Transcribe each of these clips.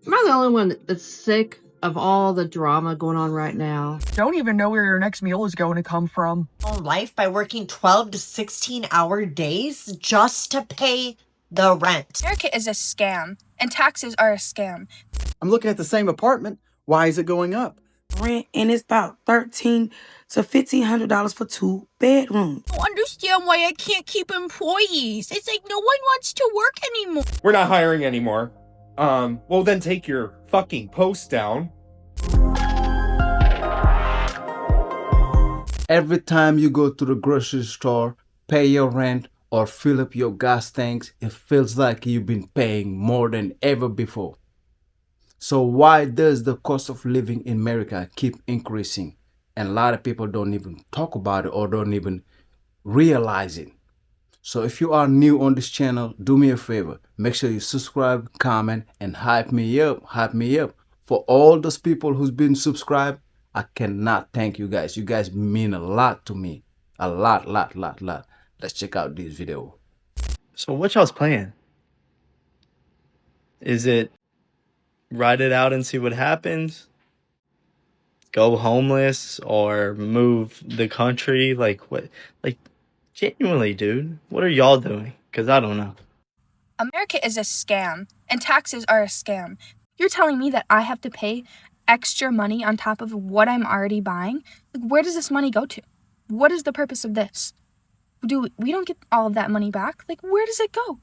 Am I the only one that's sick of all the drama going on right now? Don't even know where your next meal is going to come from. Life by working 12 to 16-hour days just to pay the rent. America is a scam, and taxes are a scam. I'm looking at the same apartment. Why is it going up? Rent, and it's about $1,300 to $1,500 for 2 bedrooms. I don't understand why I can't keep employees. It's like no one wants to work anymore. We're not hiring anymore. Well then take your fucking post down. Every time you go to the grocery store, pay your rent, or fill up your gas tanks, it feels like you've been paying more than ever before. So why does the cost of living in America keep increasing? And a lot of people don't even talk about it or don't even realize it. So if you are new on this channel, do me a favor. Make sure you subscribe, comment, and hype me up. Hype me up. For all those people who's been subscribed, I cannot thank you guys. You guys mean a lot to me. A lot. Let's check out this video. So what y'all's plan? Is it ride it out and see what happens? Go homeless or move the country? Like what? Like genuinely, dude, what are y'all doing? Because I don't know. America is a scam, and taxes are a scam. You're telling me that I have to pay extra money on top of what I'm already buying? Like, where does this money go to? What is the purpose of this? We don't get all of that money back? Like, where does it go?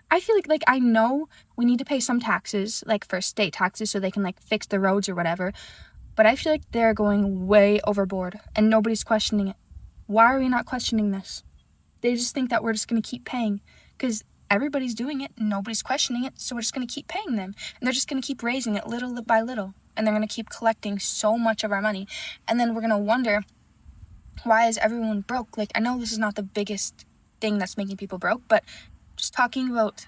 I feel like I know we need to pay some taxes, like for state taxes so they can like fix the roads or whatever. But I feel like they're going way overboard and nobody's questioning it. Why are we not questioning this? They just think that we're just going to keep paying because everybody's doing it and nobody's questioning it. So we're just going to keep paying them. And they're just going to keep raising it little by little. And they're going to keep collecting so much of our money. And then we're going to wonder, why is everyone broke? Like, I know this is not the biggest thing that's making people broke, but just talking about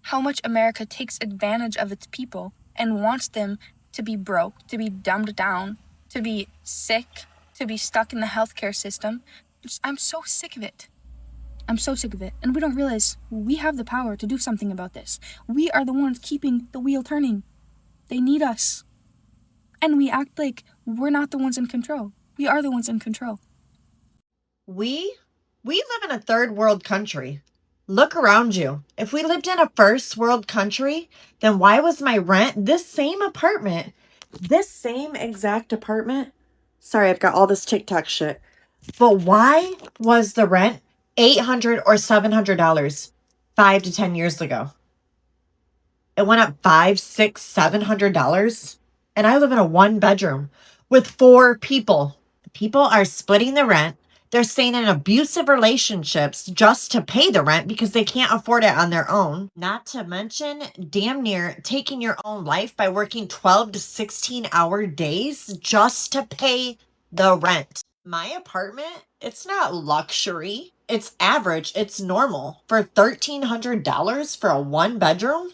how much America takes advantage of its people and wants them to be broke, to be dumbed down, to be sick, to be stuck in the healthcare system. I'm so sick of it. I'm so sick of it. And we don't realize we have the power to do something about this. We are the ones keeping the wheel turning. They need us. And we act like we're not the ones in control. We are the ones in control. We live in a third world country. Look around you. If we lived in a first world country, then why was my rent this same apartment? This same exact apartment? Sorry, I've got all this TikTok shit. But why was the rent $800 or $700 5 to 10 years ago? It went up $500, $600, $700. And I live in a 1-bedroom with 4 people. People are splitting the rent. They're staying in abusive relationships just to pay the rent because they can't afford it on their own. Not to mention damn near taking your own life by working 12 to 16-hour days just to pay the rent. My apartment, it's not luxury. It's average. It's normal. For $1,300 for a 1-bedroom,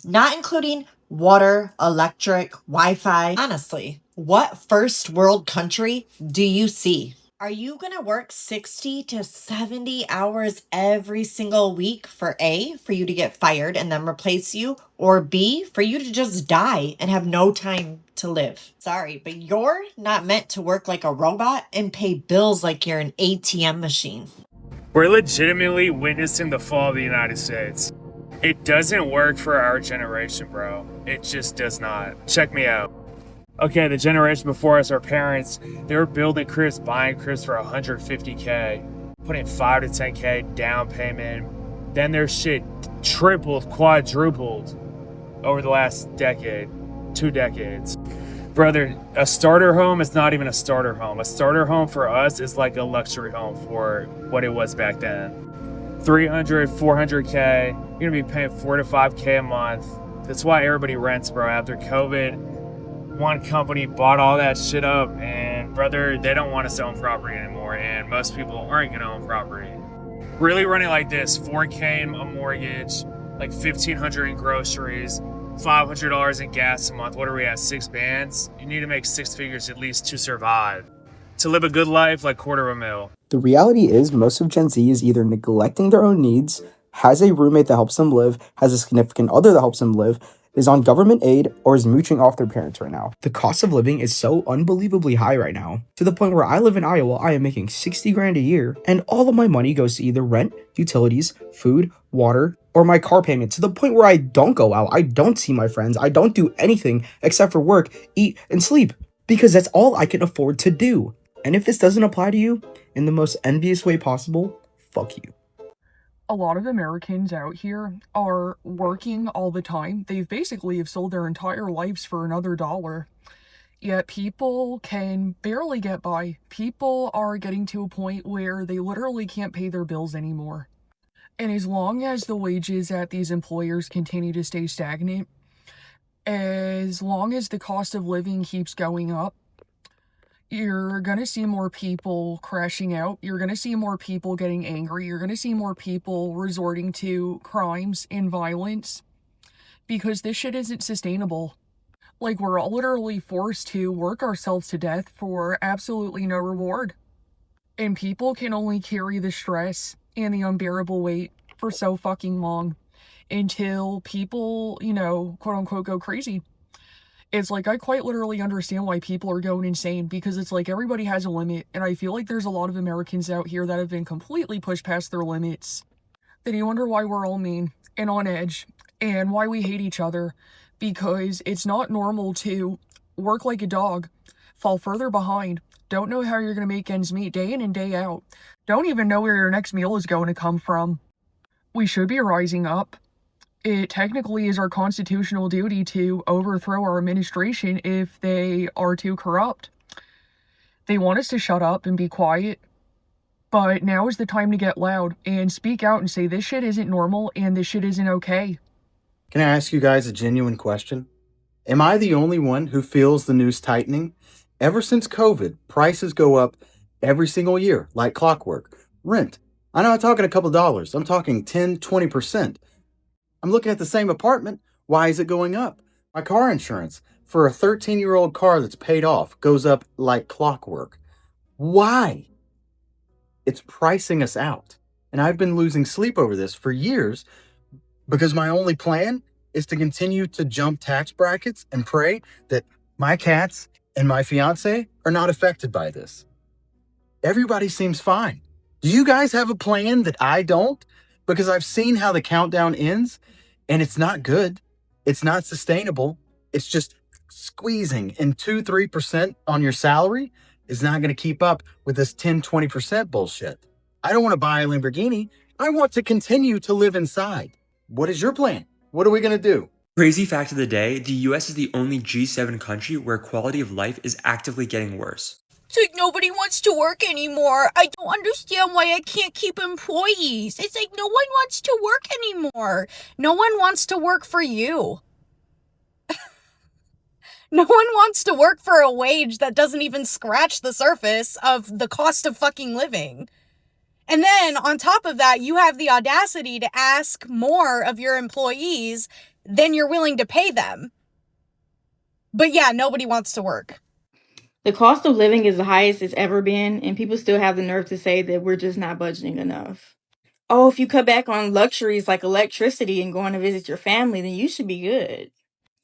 not including water, electric, Wi-Fi. Honestly, what first world country do you see? Are you going to work 60 to 70 hours every single week for A, for you to get fired and then replace you, or B, for you to just die and have no time to live? Sorry, but you're not meant to work like a robot and pay bills like you're an ATM machine. We're legitimately witnessing the fall of the United States. It doesn't work for our generation, bro. It just does not. Check me out. Okay, the generation before us, our parents, they were building cribs, buying cribs for $150K, putting 5 to 10K down payment. Then their shit tripled, quadrupled over the last decade, 2 decades. Brother, a starter home is not even a starter home. A starter home for us is like a luxury home for what it was back then. 300, 400K, you're gonna be paying 4 to 5K a month. That's why everybody rents, bro. After COVID, one company bought all that shit up, and brother, they don't want us to own property anymore, and most people aren't gonna own property. Really running like this, 4K in a mortgage, like $1,500 in groceries, $500 in gas a month. What are we at, 6 bands? You need to make 6 figures at least to survive. To live a good life, like $250,000. The reality is most of Gen Z is either neglecting their own needs, has a roommate that helps them live, has a significant other that helps them live, is on government aid or is mooching off their parents right now. The cost of living is so unbelievably high right now, to the point where I live in Iowa, I am making 60 grand a year, and all of my money goes to either rent, utilities, food, water, or my car payment, to the point where I don't go out, I don't see my friends, I don't do anything except for work, eat, and sleep, because that's all I can afford to do. And if this doesn't apply to you in the most envious way possible, fuck you. A lot of Americans out here are working all the time. They've basically have sold their entire lives for another dollar. Yet people can barely get by. People are getting to a point where they literally can't pay their bills anymore. And as long as the wages at these employers continue to stay stagnant, as long as the cost of living keeps going up, you're going to see more people crashing out. You're going to see more people getting angry. You're going to see more people resorting to crimes and violence, because this shit isn't sustainable. Like, we're all literally forced to work ourselves to death for absolutely no reward. And people can only carry the stress and the unbearable weight for so fucking long until people, you know, quote unquote, go crazy. It's like, I quite literally understand why people are going insane, because it's like everybody has a limit, and I feel like there's a lot of Americans out here that have been completely pushed past their limits. Then you wonder why we're all mean and on edge, and why we hate each other, because it's not normal to work like a dog, fall further behind, don't know how you're going to make ends meet day in and day out, don't even know where your next meal is going to come from. We should be rising up. It technically is our constitutional duty to overthrow our administration if they are too corrupt. They want us to shut up and be quiet, but now is the time to get loud and speak out and say this shit isn't normal and this shit isn't okay. Can I ask you guys a genuine question? Am I the only one who feels the noose tightening? Ever since COVID, prices go up every single year, like clockwork. Rent. I'm not talking a couple dollars. I'm talking 10, 20%. I'm looking at the same apartment. Why is it going up? My car insurance for a 13-year-old car that's paid off goes up like clockwork. Why? It's pricing us out. And I've been losing sleep over this for years, because my only plan is to continue to jump tax brackets and pray that my cats and my fiance are not affected by this. Everybody seems fine. Do you guys have a plan that I don't? Because I've seen how the countdown ends, and it's not good. It's not sustainable. It's just squeezing, and 2-3% on your salary is not going to keep up with this 10-20% bullshit. I don't want to buy a Lamborghini. I want to continue to live inside. What is your plan? What are we going to do? Crazy fact of the day, the US is the only G7 country where quality of life is actively getting worse. It's like nobody wants to work anymore. I don't understand why I can't keep employees. It's like no one wants to work anymore. No one wants to work for you. No one wants to work for a wage that doesn't even scratch the surface of the cost of fucking living. And then on top of that, you have the audacity to ask more of your employees than you're willing to pay them. But yeah, nobody wants to work. The cost of living is the highest it's ever been, and people still have the nerve to say that we're just not budgeting enough. Oh, if you cut back on luxuries like electricity and going to visit your family, then you should be good.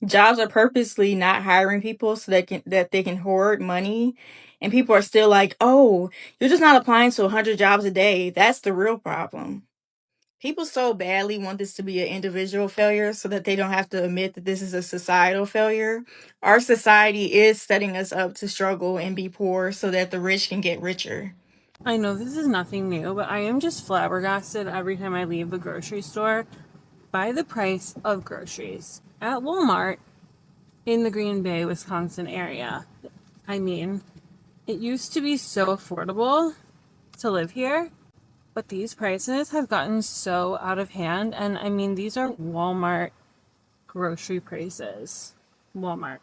Jobs are purposely not hiring people so that they can hoard money, and people are still like, oh, you're just not applying to 100 jobs a day. That's the real problem. People so badly want this to be an individual failure so that they don't have to admit that this is a societal failure. Our society is setting us up to struggle and be poor so that the rich can get richer. I know this is nothing new, but I am just flabbergasted every time I leave the grocery store by the price of groceries at Walmart in the Green Bay, Wisconsin area. I mean, it used to be so affordable to live here, but these prices have gotten so out of hand. And I mean, these are Walmart grocery prices. Walmart.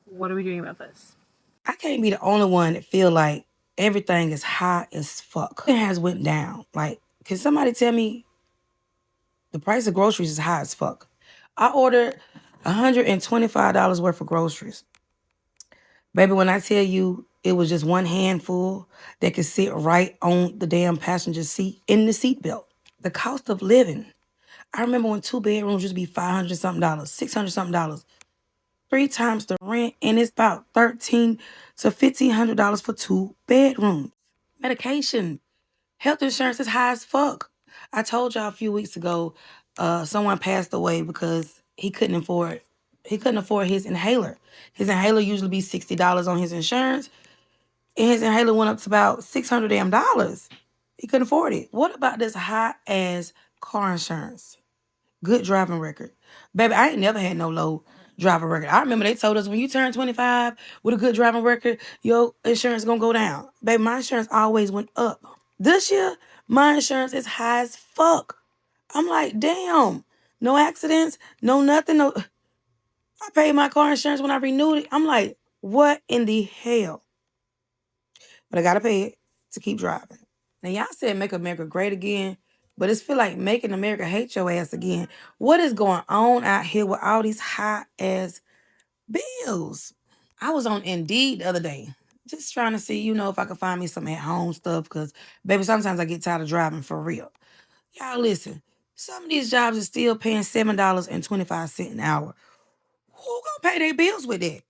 What are we doing about this? I can't be the only one that feel like everything is high as fuck. It has went down. Like, can somebody tell me the price of groceries is high as fuck? I ordered $125 worth of groceries. Baby, when I tell you it was just one handful that could sit right on the damn passenger seat in the seatbelt. The cost of living. I remember when 2 bedrooms used to be $500 something, $600 something, 3 times the rent, and it's about $1,300 to $1,500 for 2 bedrooms. Medication, health insurance is high as fuck. I told y'all a few weeks ago, someone passed away because he couldn't afford his inhaler. His inhaler usually be $60 on his insurance, and his inhaler went up to about $600 damn dollars. He couldn't afford it. What about this high ass car insurance? Good driving record. Baby, I ain't never had no low driving record. I remember they told us when you turn 25 with a good driving record, your insurance gonna go down. Baby, my insurance always went up. This year, my insurance is high as fuck. I'm like, damn, no accidents, no nothing. No, I paid my car insurance when I renewed it. I'm like, what in the hell? But I gotta pay it to keep driving. Now y'all said make America great again, but it's feel like making America hate your ass again. What is going on out here with all these high ass bills? I was on Indeed the other day, just trying to see, if I could find me some at home stuff, because baby, sometimes I get tired of driving for real. Y'all listen, some of these jobs are still paying $7.25 an hour. Who gonna pay their bills with that?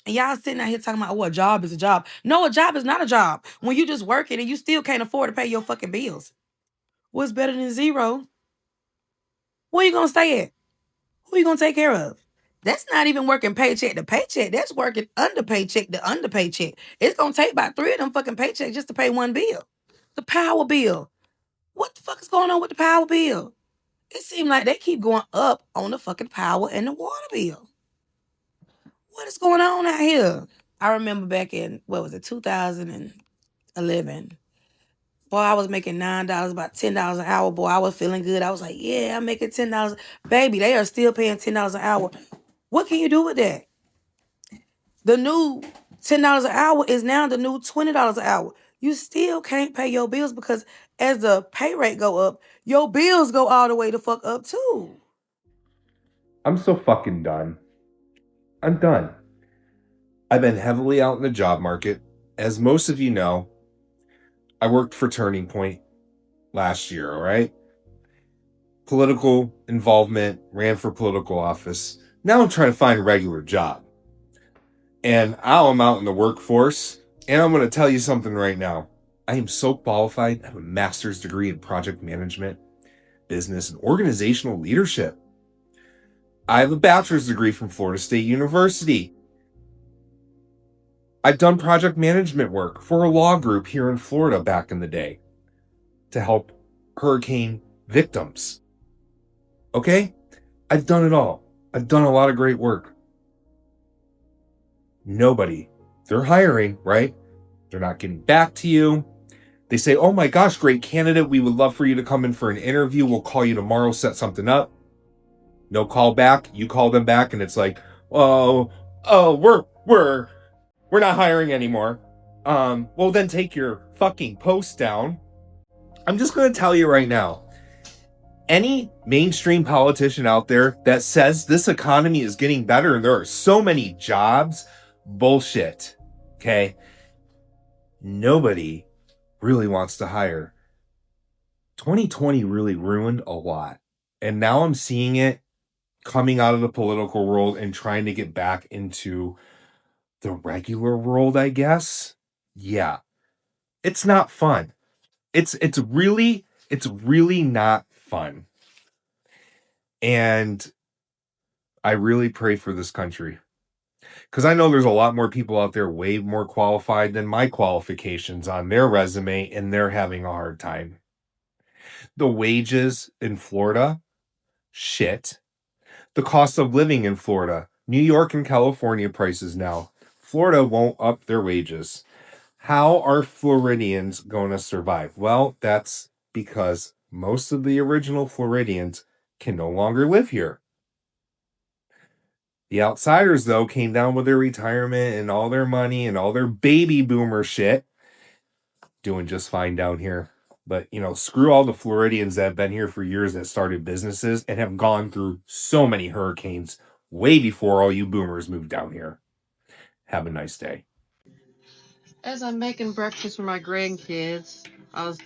And y'all sitting out here talking about, a job is a job. No, a job is not a job. When you just working and you still can't afford to pay your fucking bills. What's better than zero? Where you gonna stay at? Who you gonna take care of? That's not even working paycheck to paycheck. That's working under paycheck to under paycheck. It's gonna take about 3 of them fucking paychecks just to pay one bill. The power bill. What the fuck is going on with the power bill? It seems like they keep going up on the fucking power and the water bill. What is going on out here? I remember back in, 2011. Boy, I was making $9, about $10 an hour. Boy, I was feeling good. I was like, yeah, I'm making $10. Baby, they are still paying $10 an hour. What can you do with that? The new $10 an hour is now the new $20 an hour. You still can't pay your bills because as the pay rate go up, your bills go all the way the fuck up too. I'm so fucking done. I'm done. I've been heavily out in the job market. As most of you know, I worked for Turning Point last year, all right? Political involvement, ran for political office. Now I'm trying to find a regular job. And now I'm out in the workforce, and I'm going to tell you something right now. I am so qualified. I have a master's degree in project management, business, and organizational leadership. I have a bachelor's degree from Florida State University. I've done project management work for a law group here in Florida back in the day to help hurricane victims. Okay? I've done it all. I've done a lot of great work. Nobody. They're hiring, right? They're not getting back to you. They say, oh my gosh, great candidate. We would love for you to come in for an interview. We'll call you tomorrow, set something up. No call back. You call them back and it's like, we're not hiring anymore. Well then take your fucking post down. I'm just going to tell you right now. Any mainstream politician out there that says this economy is getting better and there are so many jobs, bullshit. Okay? Nobody really wants to hire. 2020 really ruined a lot. And now I'm seeing it coming out of the political world and trying to get back into the regular world, I guess. Yeah. It's not fun. It's really not fun. And I really pray for this country. Because I know there's a lot more people out there way more qualified than my qualifications on their resume, and they're having a hard time. The wages in Florida, shit. The cost of living in Florida, New York and California prices now. Florida won't up their wages. How are Floridians going to survive? Well, that's because most of the original Floridians can no longer live here. The outsiders, though, came down with their retirement and all their money and all their baby boomer shit. Doing just fine down here. But, screw all the Floridians that have been here for years that started businesses and have gone through so many hurricanes way before all you boomers moved down here. Have a nice day. As I'm making breakfast for my grandkids, I was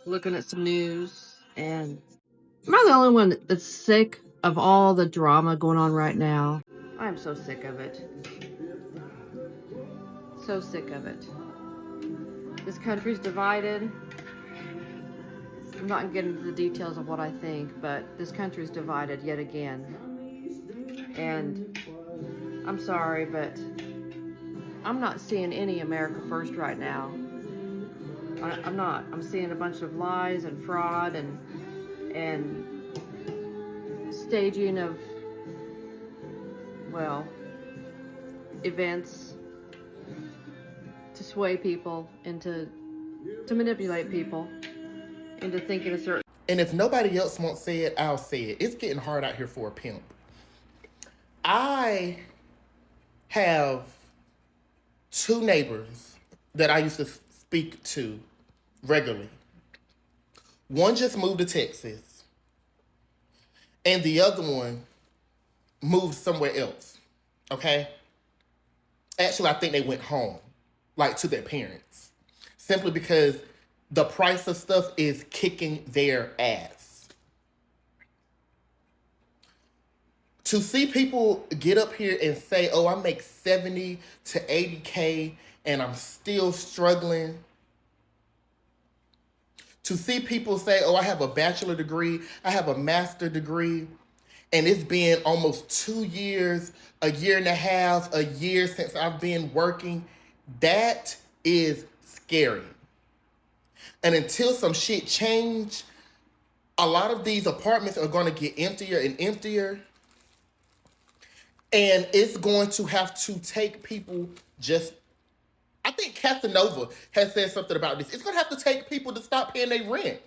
looking at some news, and Am I the only one that's sick of all the drama going on right now? I am so sick of it. So sick of it. This country's divided. I'm not going to get into the details of what I think, but this country's divided yet again. And I'm sorry, but I'm not seeing any America first right now. I'm not. I'm seeing a bunch of lies and fraud and staging of, well, events to sway people into, to manipulate people into thinking a certain. And if nobody else won't say it, I'll say it. It's getting hard out here for a pimp. I have two neighbors that I used to speak to regularly. One just moved to Texas, and the other one moved somewhere else, okay? Actually, I think they went home, like to their parents, simply because the price of stuff is kicking their ass. To see people get up here and say, oh, I make 70 to 80K and I'm still struggling. To see people say, oh, I have a bachelor degree, I have a master degree, and it's been almost 2 years, a year and a half, a year since I've been working, that is scary. And until some shit change, a lot of these apartments are going to get emptier and emptier. And it's going to have to take people just, I think Casanova has said something about this. It's going to have to take people to stop paying their rent.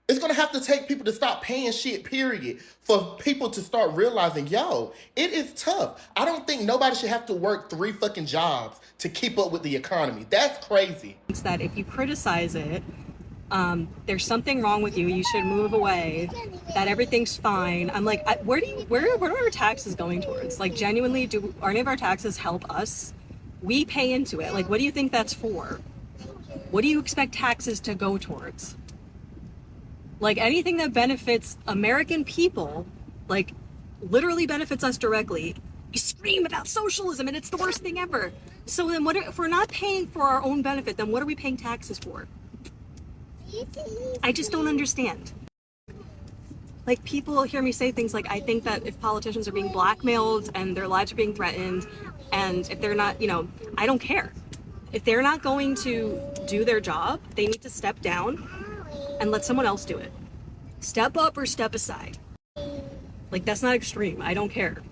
It's going to have to take people to stop paying shit, period, for people to start realizing, yo, it is tough. I don't think nobody should have to work 3 fucking jobs to keep up with the economy. That's crazy. That if you criticize it, there's something wrong with you, you should move away, that everything's fine. I'm like, where are our taxes going towards? Like, genuinely, are any of our taxes help us? We pay into it. Like, what do you think that's for? What do you expect taxes to go towards? Like, anything that benefits American people, like, literally benefits us directly, you scream about socialism and it's the worst thing ever. So then if we're not paying for our own benefit, then what are we paying taxes for? I just don't understand. Like, people hear me say things like, I think that if politicians are being blackmailed and their lives are being threatened, and if they're not, I don't care. If they're not going to do their job, they need to step down and let someone else do it. Step up or step aside. Like, that's not extreme. I don't care.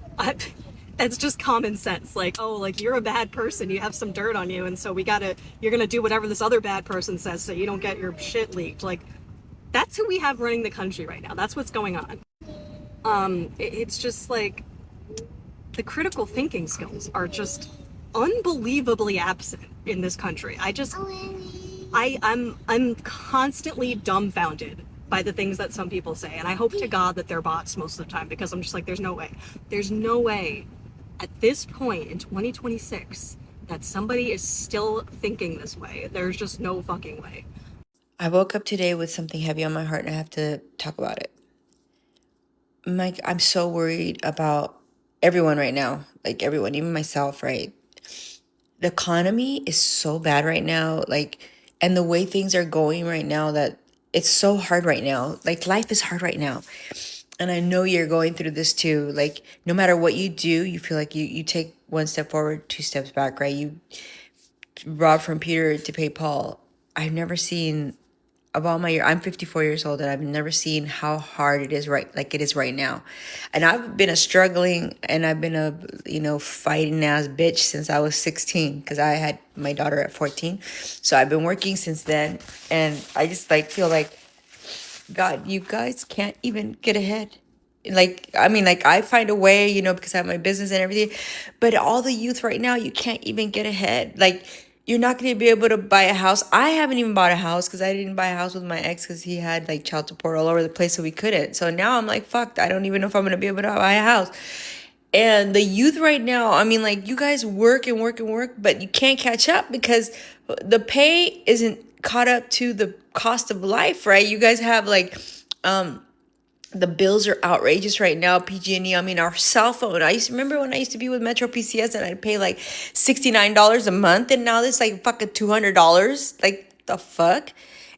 That's just common sense. Like, oh, like, you're a bad person, you have some dirt on you, and so you're gonna do whatever this other bad person says so you don't get your shit leaked. Like, that's who we have running the country right now. That's what's going on. It's just like, the critical thinking skills are just unbelievably absent in this country. I'm constantly dumbfounded by the things that some people say, and I hope to God that they're bots most of the time, because I'm just like, there's no way at this point in 2026 that somebody is still thinking this way. There's just no fucking way. I woke up today with something heavy on my heart and I have to talk about it. Mike, I'm so worried about everyone right now, like everyone, even myself, right? The economy is so bad right now, like, and the way things are going right now, that it's so hard right now. Like, life is hard right now. And I know you're going through this too. Like, no matter what you do, you feel like you take 1 step forward, 2 steps back, right? You rob from Peter to pay Paul. I've never seen, of all my years, I'm 54 years old, and I've never seen how hard it is it is right now. And I've been a fighting ass bitch since I was 16, because I had my daughter at 14. So I've been working since then, and I just feel like, God, you guys can't even get ahead. I find a way, because I have my business and everything, but all the youth right now, you can't even get ahead. Like, you're not going to be able to buy a house. I haven't even bought a house because I didn't buy a house with my ex because he had child support all over the place, so we couldn't. So now I'm like, fuck, I don't even know if I'm going to be able to buy a house. And the youth right now, you guys work and work and work, but you can't catch up because the pay isn't caught up to the cost of life, right? You guys have The bills are outrageous right now. PG&E, I mean, our cell phone. I used to remember when I used to be with Metro PCS and I'd pay like $69 a month, and now it's like fucking $200. Like, the fuck?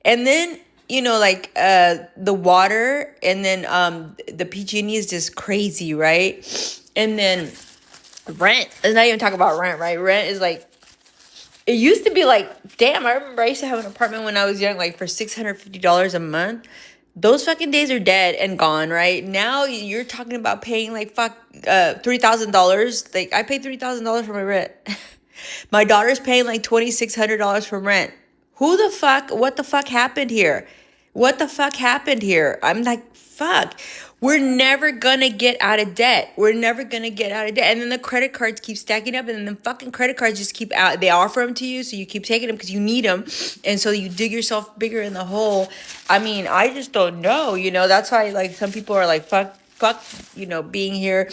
And then, you know, like the water, and then the PG&E is just crazy, right? And then rent. Let's not even talk about rent, right? Rent is like, it used to be like, damn, I remember I used to have an apartment when I was young, like for $650 a month. Those fucking days are dead and gone, right? Now you're talking about paying like $3,000. Like, I paid $3,000 for my rent. My daughter's paying like $2,600 for rent. What the fuck happened here? What the fuck happened here? I'm like, fuck. We're never gonna get out of debt. We're never gonna get out of debt. And then the credit cards keep stacking up, and then the fucking credit cards just keep out. They offer them to you, so you keep taking them because you need them. And so you dig yourself bigger in the hole. I mean, I just don't know, you know? That's why, like, some people are like, fuck, you know, being here.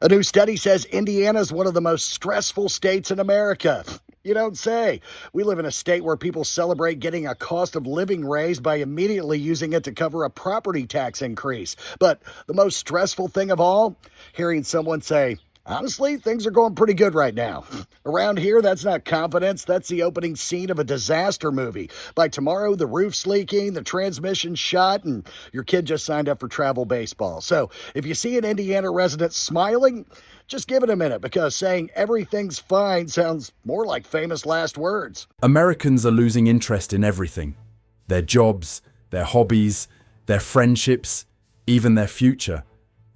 A new study says Indiana is one of the most stressful states in America. You don't say. We live in a state where people celebrate getting a cost of living raise by immediately using it to cover a property tax increase. But the most stressful thing of all, hearing someone say, honestly, things are going pretty good right now. Around here, that's not confidence. That's the opening scene of a disaster movie. By tomorrow, the roof's leaking, the transmission's shot, and your kid just signed up for travel baseball. So if you see an Indiana resident smiling, just give it a minute, because saying everything's fine sounds more like famous last words. Americans are losing interest in everything. Their jobs, their hobbies, their friendships, even their future.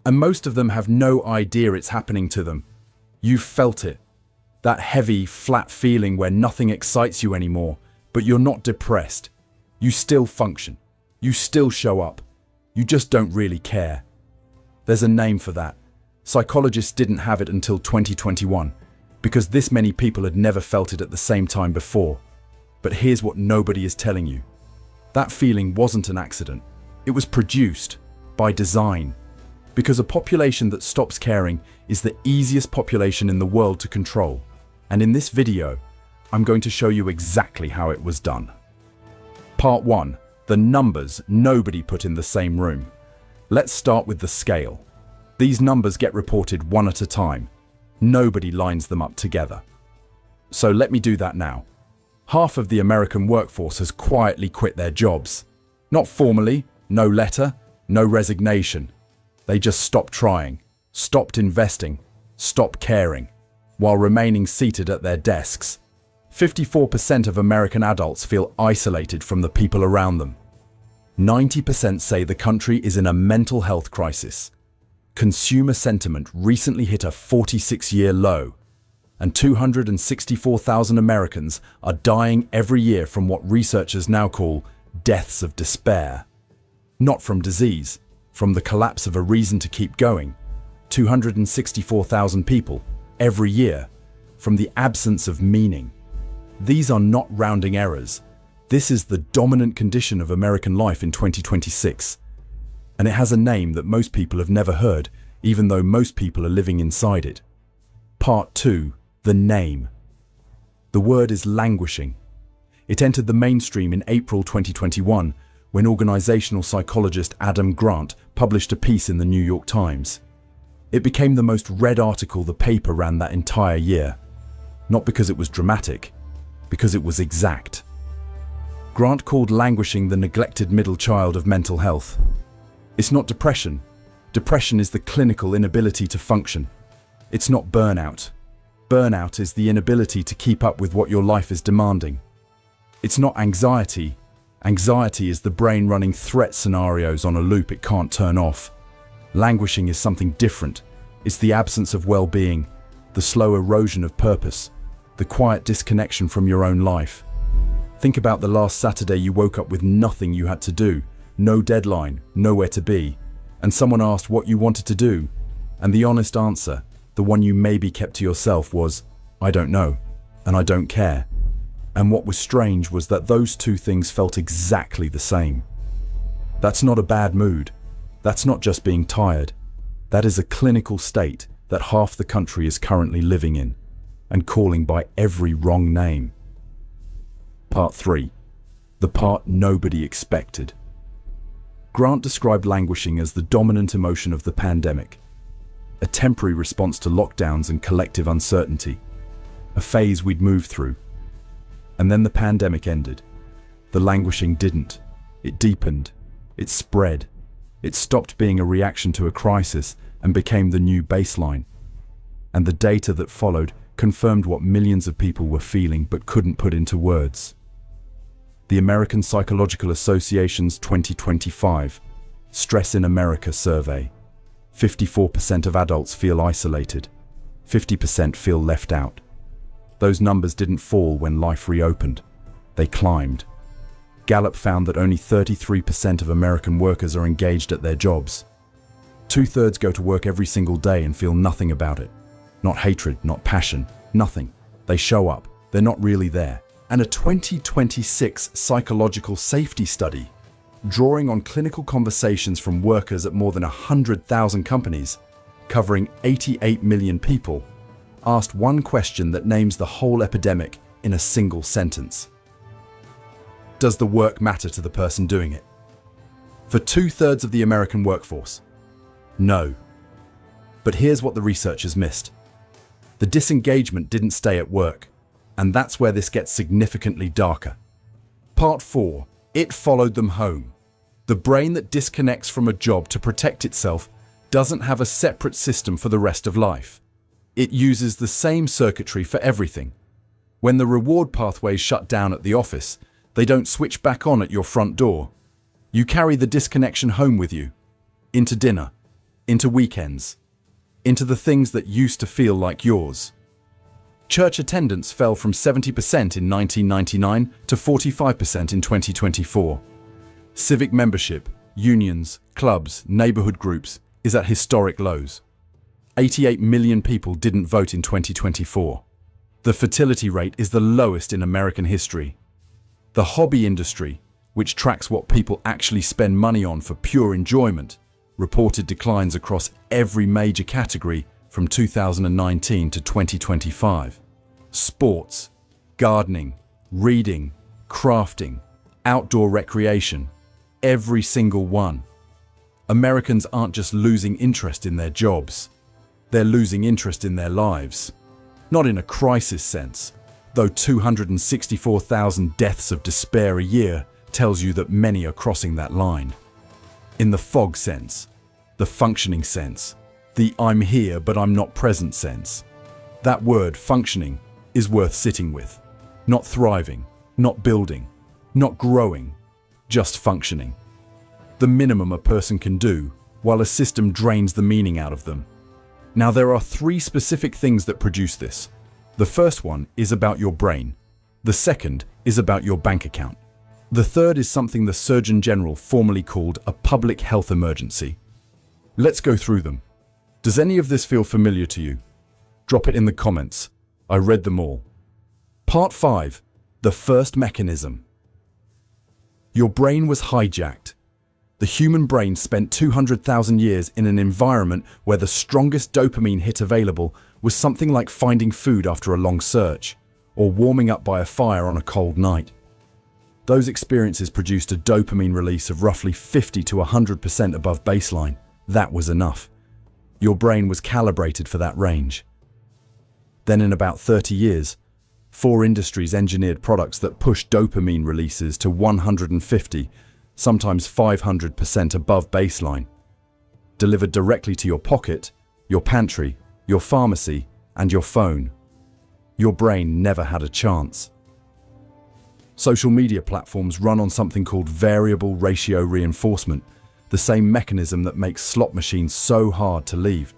And most of them have no idea it's happening to them. You've felt it. That heavy, flat feeling where nothing excites you anymore, but you're not depressed. You still function. You still show up. You just don't really care. There's a name for that. Psychologists didn't have it until 2021, because this many people had never felt it at the same time before. But here's what nobody is telling you. That feeling wasn't an accident. It was produced by design. Because a population that stops caring is the easiest population in the world to control. And in this video, I'm going to show you exactly how it was done. Part 1. The numbers nobody put in the same room. Let's start with the scale. These numbers get reported one at a time. Nobody lines them up together. So let me do that now. Half of the American workforce has quietly quit their jobs. Not formally, no letter, no resignation. They just stopped trying, stopped investing, stopped caring, while remaining seated at their desks. 54% of American adults feel isolated from the people around them. 90% say the country is in a mental health crisis. Consumer sentiment recently hit a 46-year low, and 264,000 Americans are dying every year from what researchers now call deaths of despair. Not from disease, from the collapse of a reason to keep going. 264,000 people every year, from the absence of meaning. These are not rounding errors. This is the dominant condition of American life in 2026. And it has a name that most people have never heard, even though most people are living inside it. Part 2. The name. The word is languishing. It entered the mainstream in April 2021, when organizational psychologist Adam Grant published a piece in the New York Times. It became the most read article the paper ran that entire year. Not because it was dramatic, because it was exact. Grant called languishing the neglected middle child of mental health. It's not depression. Depression is the clinical inability to function. It's not burnout. Burnout is the inability to keep up with what your life is demanding. It's not anxiety. Anxiety is the brain running threat scenarios on a loop it can't turn off. Languishing is something different. It's the absence of well-being, the slow erosion of purpose, the quiet disconnection from your own life. Think about the last Saturday you woke up with nothing you had to do, no deadline, nowhere to be, and someone asked what you wanted to do, and the honest answer, the one you maybe kept to yourself, was, I don't know, and I don't care. And what was strange was that those two things felt exactly the same. That's not a bad mood. That's not just being tired. That is a clinical state that half the country is currently living in, and calling by every wrong name. Part 3. The part nobody expected. Grant described languishing as the dominant emotion of the pandemic, a temporary response to lockdowns and collective uncertainty, a phase we'd moved through. And then the pandemic ended. The languishing didn't. It deepened. It spread. It stopped being a reaction to a crisis and became the new baseline. And the data that followed confirmed what millions of people were feeling but couldn't put into words. The American Psychological Association's 2025 Stress in America survey. 54% of adults feel isolated. 50% feel left out. Those numbers didn't fall when life reopened. They climbed. Gallup found that only 33% of American workers are engaged at their jobs. 2/3 go to work every single day and feel nothing about it. Not hatred, not passion, nothing. They show up. They're not really there. And a 2026 psychological safety study, drawing on clinical conversations from workers at more than 100,000 companies, covering 88 million people, asked one question that names the whole epidemic in a single sentence. Does the work matter to the person doing it? For 2/3 of the American workforce, no. But here's what the researchers missed. The disengagement didn't stay at work, and that's where this gets significantly darker. Part 4, it followed them home. The brain that disconnects from a job to protect itself doesn't have a separate system for the rest of life. It uses the same circuitry for everything. When the reward pathways shut down at the office, they don't switch back on at your front door. You carry the disconnection home with you, into dinner, into weekends, into the things that used to feel like yours. Church attendance fell from 70% in 1999 to 45% in 2024. Civic membership, unions, clubs, neighborhood groups is at historic lows. 88 million people didn't vote in 2024. The fertility rate is the lowest in American history. The hobby industry, which tracks what people actually spend money on for pure enjoyment, reported declines across every major category from 2019 to 2025. Sports, gardening, reading, crafting, outdoor recreation, every single one. Americans aren't just losing interest in their jobs, they're losing interest in their lives. Not in a crisis sense, though 264,000 deaths of despair a year tells you that many are crossing that line. In the fog sense, the functioning sense, the I'm here but I'm not present sense. That word, functioning, is worth sitting with. Not thriving, not building, not growing, just functioning. The minimum a person can do, while a system drains the meaning out of them. Now there are 3 specific things that produce this. The first one is about your brain. The second is about your bank account. The third is something the Surgeon General formerly called a public health emergency. Let's go through them. Does any of this feel familiar to you? Drop it in the comments. I read them all. Part 5. The first mechanism. Your brain was hijacked. The human brain spent 200,000 years in an environment where the strongest dopamine hit available was something like finding food after a long search, or warming up by a fire on a cold night. Those experiences produced a dopamine release of roughly 50 to 100% above baseline. That was enough. Your brain was calibrated for that range. Then in about 30 years, 4 industries engineered products that pushed dopamine releases to 150, sometimes 500% above baseline. Delivered directly to your pocket, your pantry, your pharmacy, and your phone. Your brain never had a chance. Social media platforms run on something called variable ratio reinforcement, the same mechanism that makes slot machines so hard to leave.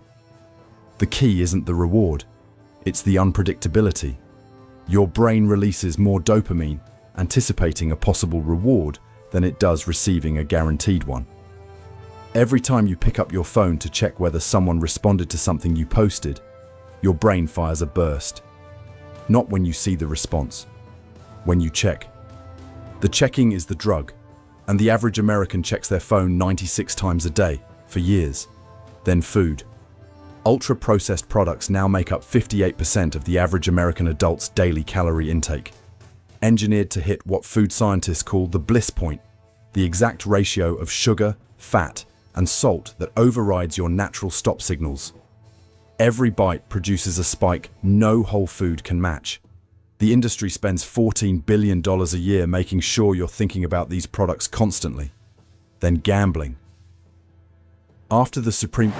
The key isn't the reward, it's the unpredictability. Your brain releases more dopamine, anticipating a possible reward, than it does receiving a guaranteed one. Every time you pick up your phone to check whether someone responded to something you posted, your brain fires a burst. Not when you see the response, when you check. The checking is the drug, and the average American checks their phone 96 times a day, for years. Then food. Ultra-processed products now make up 58% of the average American adult's daily calorie intake. Engineered to hit what food scientists call the bliss point, the exact ratio of sugar, fat, and salt that overrides your natural stop signals. Every bite produces a spike no whole food can match. The industry spends $14 billion a year making sure you're thinking about these products constantly. Then gambling. After the Supreme...